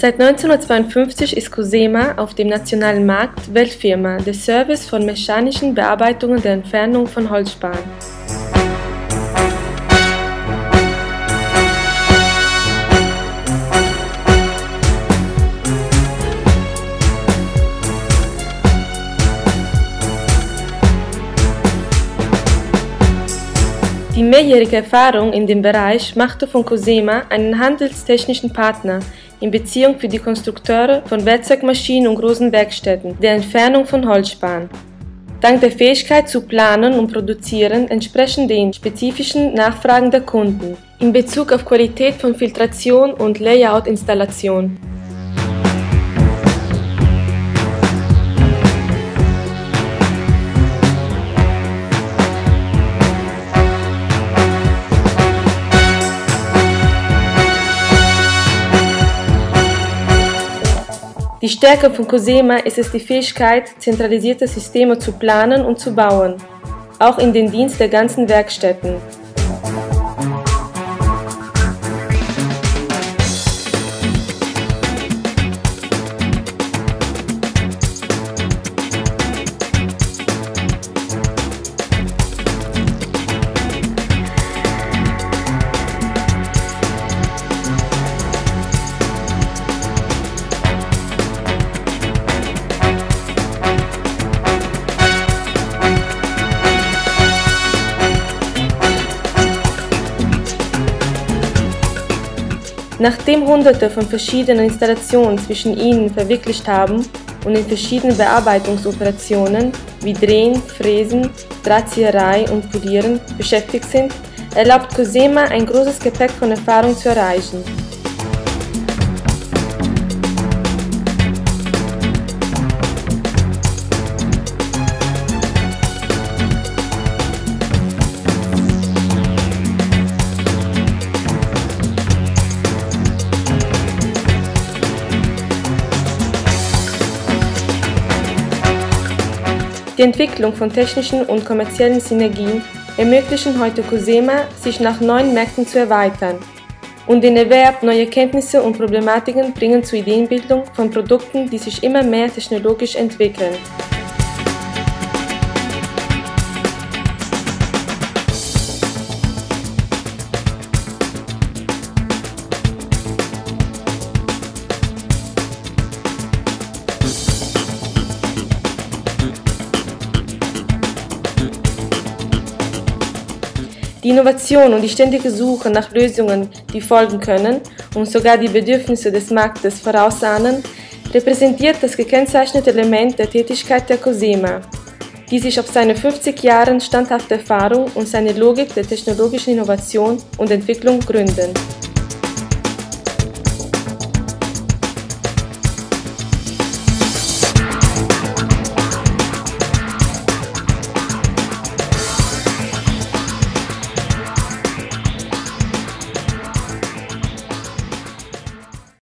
Seit 1952 ist Cosema auf dem nationalen Markt Weltfirma des Service von mechanischen Bearbeitungen der Entfernung von Holzspan. Die mehrjährige Erfahrung in dem Bereich machte von Cosema einen handelstechnischen Partner in Beziehung für die Konstrukteure von Werkzeugmaschinen und großen Werkstätten der Entfernung von Holzspan. Dank der Fähigkeit zu planen und produzieren entsprechend den spezifischen Nachfragen der Kunden in Bezug auf Qualität von Filtration und Layout-Installation. Die Stärke von Cosema ist es die Fähigkeit, zentralisierte Systeme zu planen und zu bauen, auch in den Dienst der ganzen Werkstätten. Nachdem Hunderte von verschiedenen Installationen zwischen ihnen verwirklicht haben und in verschiedenen Bearbeitungsoperationen wie Drehen, Fräsen, Drahtzieherei und Polieren beschäftigt sind, erlaubt Cosema ein großes Gepäck von Erfahrung zu erreichen. Die Entwicklung von technischen und kommerziellen Synergien ermöglichen heute Cosema, sich nach neuen Märkten zu erweitern, und den Erwerb neuer Kenntnisse und Problematiken bringen zur Ideenbildung von Produkten, die sich immer mehr technologisch entwickeln. Die Innovation und die ständige Suche nach Lösungen, die folgen können und sogar die Bedürfnisse des Marktes vorausahnen, repräsentiert das gekennzeichnete Element der Tätigkeit der Cosema, die sich auf seine 50 Jahre standhafte Erfahrung und seine Logik der technologischen Innovation und Entwicklung gründen.